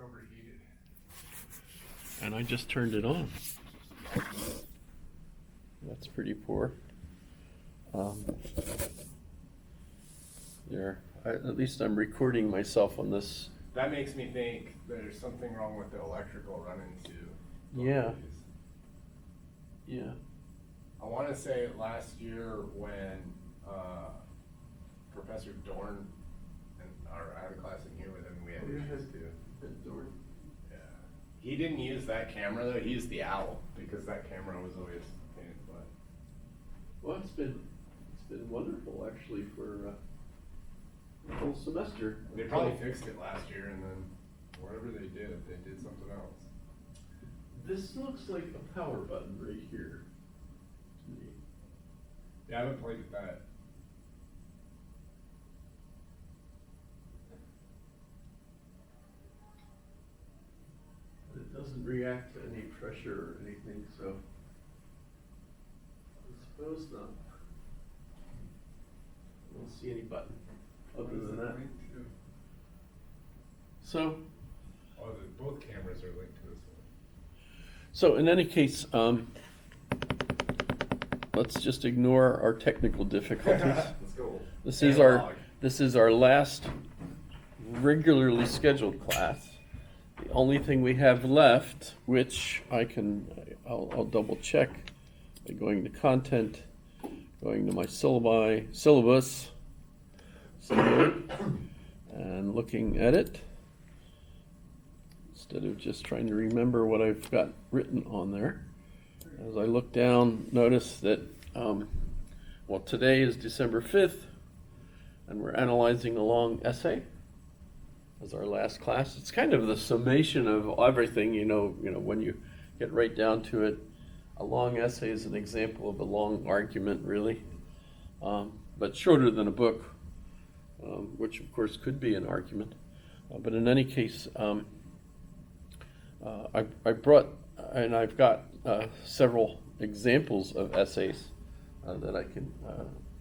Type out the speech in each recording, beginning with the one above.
overheated. And I just turned it on. That's pretty poor. At least I'm recording myself on this. That makes me think there's something wrong with the electrical running to Yeah. Yeah. I want to say last year when Professor Dorn and I had a class in here with him, we had issues too. Yeah. He didn't use that camera though. He used the owl because that camera was always a pain in the butt. Well, it's been wonderful actually for the whole semester. They probably fixed it last year, and then whatever they did something else. This looks like a power button right here to me. Yeah, I haven't played with that. But it doesn't react to any pressure or anything, so I suppose not. I don't see any button other than that. So, Both cameras are linked to this one. so in any case, let's just ignore our technical difficulties. Let's go. This is our last regularly scheduled class. The only thing we have left, which I'll double check by going to content, going to my syllabus, and looking at it, instead of just trying to remember what I've got written on there. As I look down, notice that, today is December 5th, and we're analyzing a long essay as our last class. It's kind of the summation of everything, when you get right down to it. A long essay is an example of a long argument, really, but shorter than a book, which of course could be an argument. But in any case, I brought, and I've got several examples of essays that I can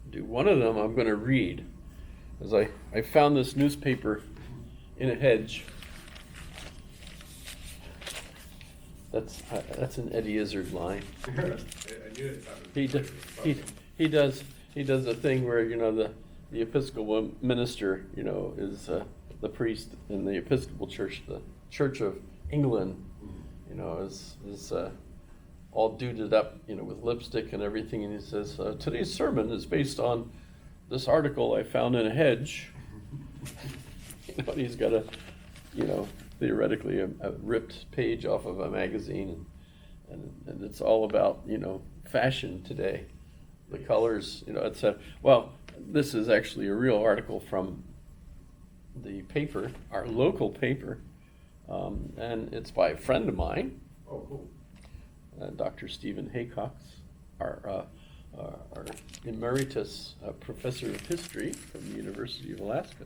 do. One of them I'm going to read, as I found this newspaper in a hedge. That's an Eddie Izzard line. I knew it sounded He does a thing where the Episcopal minister is the priest in the Episcopal Church, the Church of England, is all duded up with lipstick and everything, and he says today's sermon is based on this article I found in a hedge. And he's got theoretically a ripped page off of a magazine, and it's all about fashion today, the colors, this is actually a real article from the paper, our local paper, and it's by a friend of mine. Oh, cool. Dr. Stephen Haycox, our emeritus professor of history from the University of Alaska.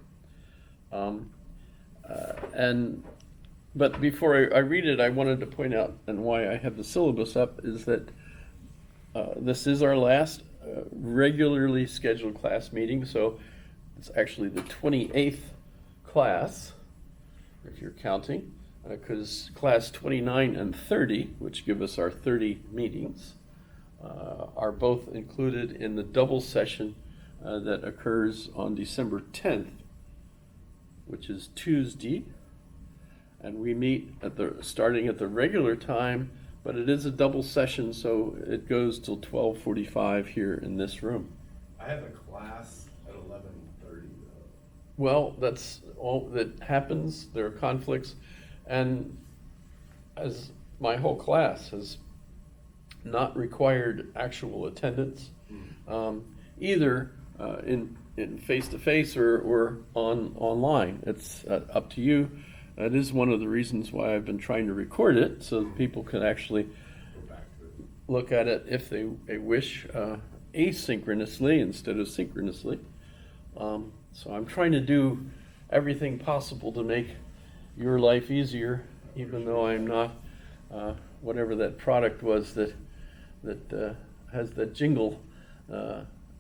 But before I read it, I wanted to point out, and why I have the syllabus up, is that this is our last regularly scheduled class meeting, so it's actually the 28th class, if you're counting, because class 29 and 30, which give us our 30 meetings, are both included in the double session that occurs on December 10th, which is Tuesday, and we meet starting at the regular time, but it is a double session, so it goes till 12:45 here in this room. I have a class at 11:30 though. Well, that's all that happens. There are conflicts, and as my whole class has not required actual attendance, either in face-to-face or online. It's up to you. That is one of the reasons why I've been trying to record it, so that people can actually look at it if they wish, asynchronously instead of synchronously. So I'm trying to do everything possible to make your life easier, even though I'm not whatever that product was that has that jingle.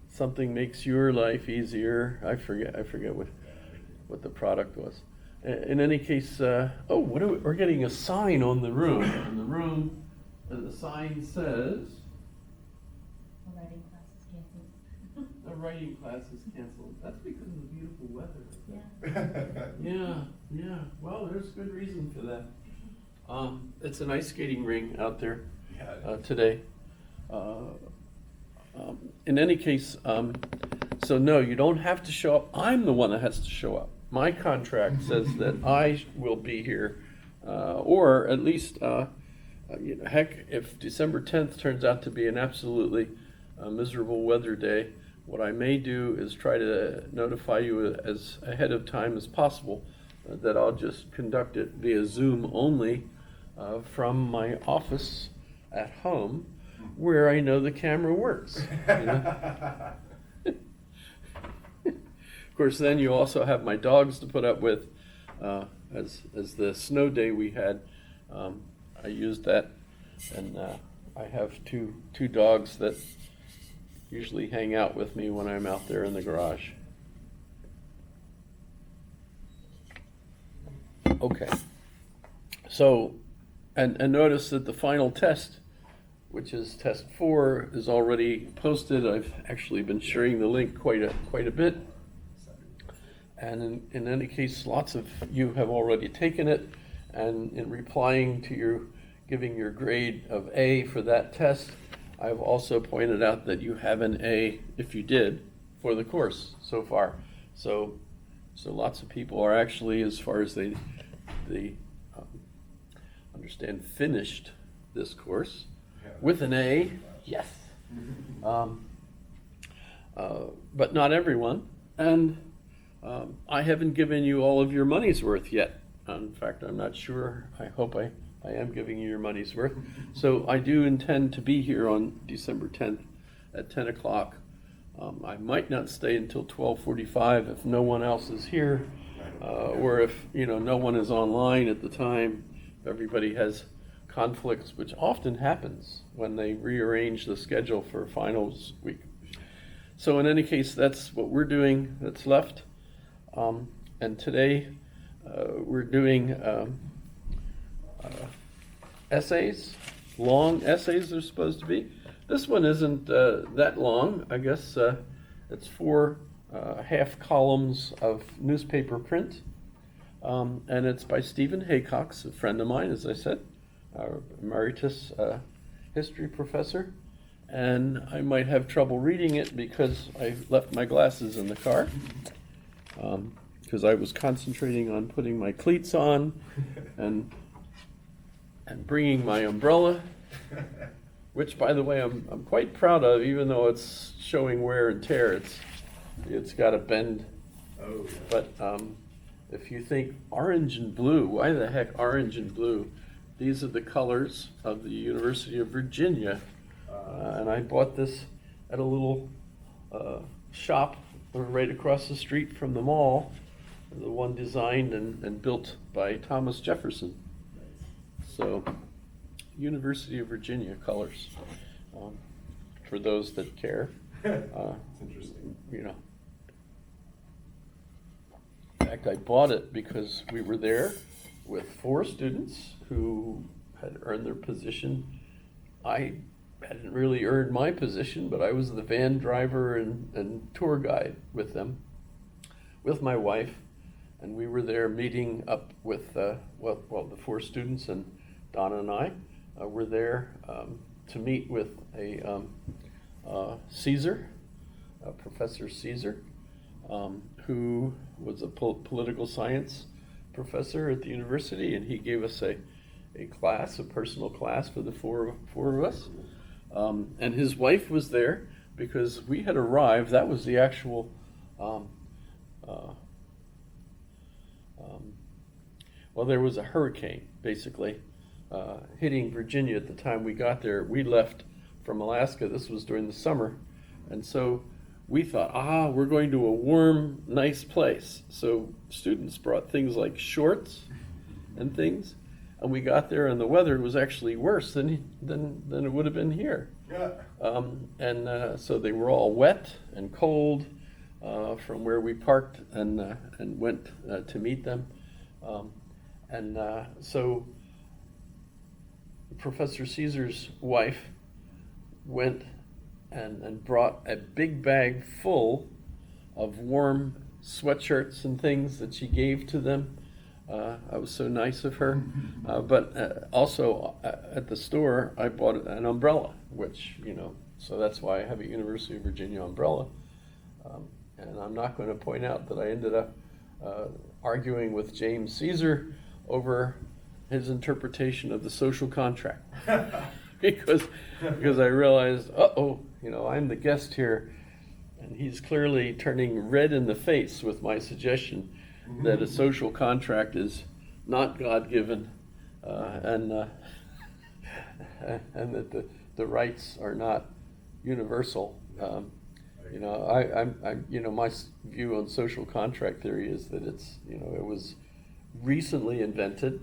Something makes your life easier. I forget what the product was. In any case, oh, we're getting a sign on the room. And the room, and the sign says, The writing class is canceled. the writing class is canceled. That's because of the beautiful weather. Yeah. Yeah. Well, there's good reason for that. It's an ice skating ring out there today. In any case, so no, you don't have to show up. I'm the one that has to show up. My contract says that I will be here, or at least, heck, if December 10th turns out to be an absolutely miserable weather day, what I may do is try to notify you as ahead of time as possible that I'll just conduct it via Zoom only from my office at home, where I know the camera works. You know? Of course, then you also have my dogs to put up with. As the snow day we had, I used that, and I have two dogs that usually hang out with me when I'm out there in the garage. Okay. So, and notice that the final test, which is test 4, is already posted. I've actually been sharing the link quite a bit. And in any case, lots of you have already taken it, and in replying to your giving your grade of A for that test, I've also pointed out that you have an A, if you did, for the course so far. So lots of people are actually, as far as they understand, finished this course with an A. Yes. But not everyone, and I haven't given you all of your money's worth yet. In fact, I'm not sure. I hope I am giving you your money's worth. So I do intend to be here on December 10th at 10 o'clock. I might not stay until 12:45 if no one else is here, or if no one is online at the time. If everybody has conflicts, which often happens when they rearrange the schedule for finals week. So in any case, that's what we're doing that's left. And today we're doing essays, long essays they're supposed to be. This one isn't that long. I guess it's 4 half columns of newspaper print. And it's by Stephen Haycox, a friend of mine, as I said, emeritus history professor. And I might have trouble reading it because I left my glasses in the car. Because I was concentrating on putting my cleats on and bringing my umbrella, which, by the way, I'm quite proud of, even though it's showing wear and tear. It's got a bend. Oh. But if you think orange and blue, why the heck orange and blue? These are the colors of the University of Virginia, and I bought this at a little shop right across the street from the mall, the one designed and built by Thomas Jefferson. So, University of Virginia colors, for those that care. It's interesting. In fact, I bought it because we were there with 4 students who had earned their position. I hadn't really earned my position, but I was the van driver and tour guide with them, with my wife, and we were there meeting up with the 4 students, and Donna and I were there to meet with Caesar, Professor Caesar, who was a political science professor at the university, and he gave us a class, a personal class for the four of us. And his wife was there because we had arrived. That was the actual well, there was a hurricane basically hitting Virginia at the time we got there. We left from Alaska. This was during the summer, and so we thought, we're going to a warm, nice place. So students brought things like shorts and things, and we got there, and the weather was actually worse than it would have been here. Yeah. So they were all wet and cold from where we parked and went to meet them. So Professor Caesar's wife went and brought a big bag full of warm sweatshirts and things that she gave to them. I was so nice of her. But also at the store, I bought an umbrella, which, so that's why I have a University of Virginia umbrella. And I'm not going to point out that I ended up arguing with James Caesar over his interpretation of the social contract. because I realized, I'm the guest here, and he's clearly turning red in the face with my suggestion that a social contract is not God-given, and that the rights are not universal. My view on social contract theory is that it's, it was recently invented,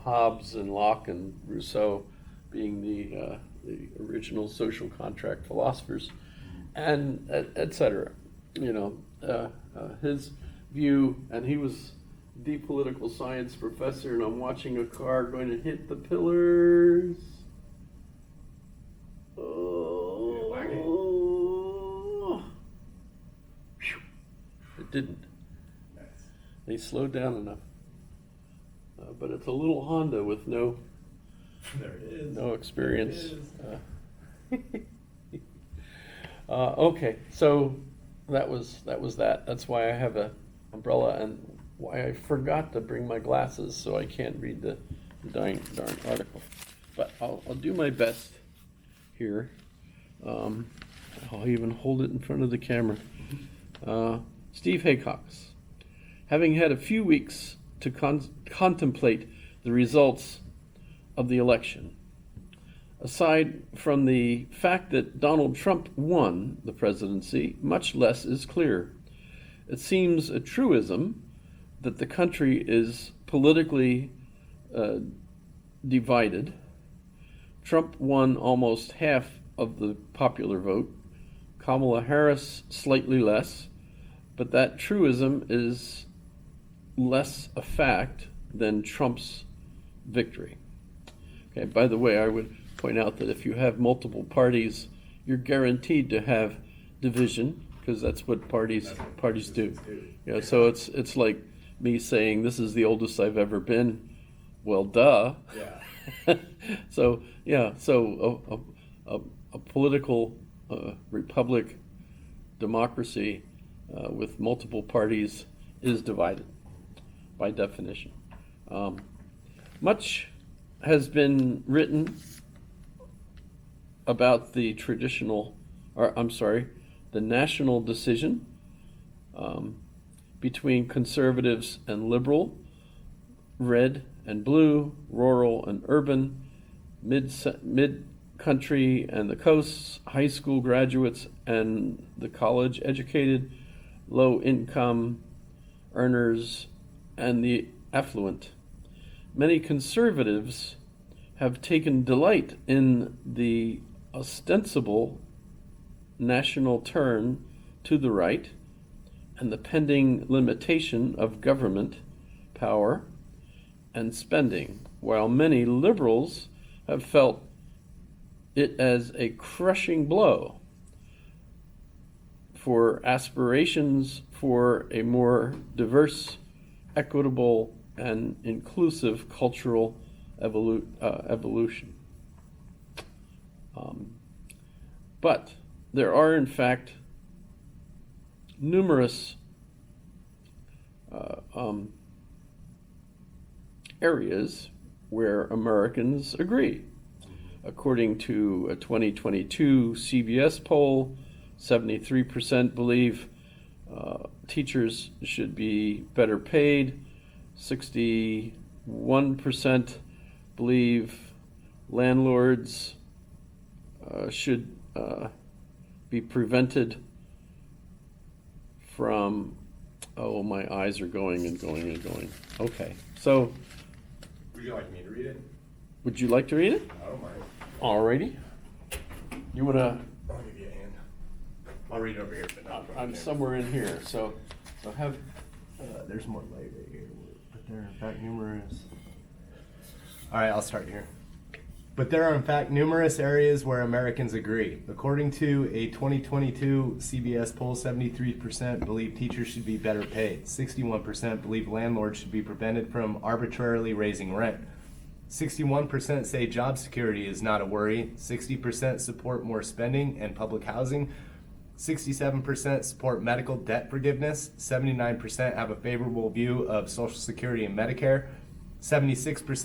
Hobbes and Locke and Rousseau being the original social contract philosophers, and et cetera. His view, and he was the political science professor, and I'm watching a car going to hit the pillars. Oh, it didn't. Nice. They slowed down enough. But it's a little Honda with no There it is. no experience. There it Okay, so that was that. That's why I have a umbrella, and why I forgot to bring my glasses, so I can't read the darn article. But I'll do my best here. I'll even hold it in front of the camera. Steve Haycox, having had a few weeks to contemplate the results of the election. Aside from the fact that Donald Trump won the presidency, much less is clear. It seems a truism that the country is politically divided. Trump won almost half of the popular vote, Kamala Harris slightly less, but that truism is less a fact than Trump's victory. Okay, by the way, I would point out that if you have multiple parties, you're guaranteed to have division, because that's what parties do. Yeah, so it's like me saying this is the oldest I've ever been. Well, duh. Yeah. So a political republic, democracy with multiple parties is divided by definition. Much has been written about the the national decision between conservatives and liberal, red and blue, rural and urban, mid-country and the coasts, high school graduates and the college-educated, low-income earners and the affluent. Many conservatives have taken delight in the ostensible national turn to the right and the pending limitation of government power and spending, while many liberals have felt it as a crushing blow for aspirations for a more diverse, equitable, and inclusive cultural evolution. But there are, in fact, numerous areas where Americans agree. According to a 2022 CBS poll, 73% believe teachers should be better paid, 61% believe landlords should be prevented from, my eyes are going and going and going. Okay, so Would you like me to read it? would you like to read it? I don't mind. Alrighty. You wanna, I'll give you a hand. I'll read it over here, but not. I'm somewhere in here, so have, There's more light right here. Put there are in fact numerous. All right, I'll start here. But there are in fact numerous areas where Americans agree. According to a 2022 CBS poll, 73% believe teachers should be better paid. 61% believe landlords should be prevented from arbitrarily raising rent. 61% say job security is not a worry. 60% support more spending and public housing. 67% support medical debt forgiveness. 79% have a favorable view of Social Security and Medicare. 76%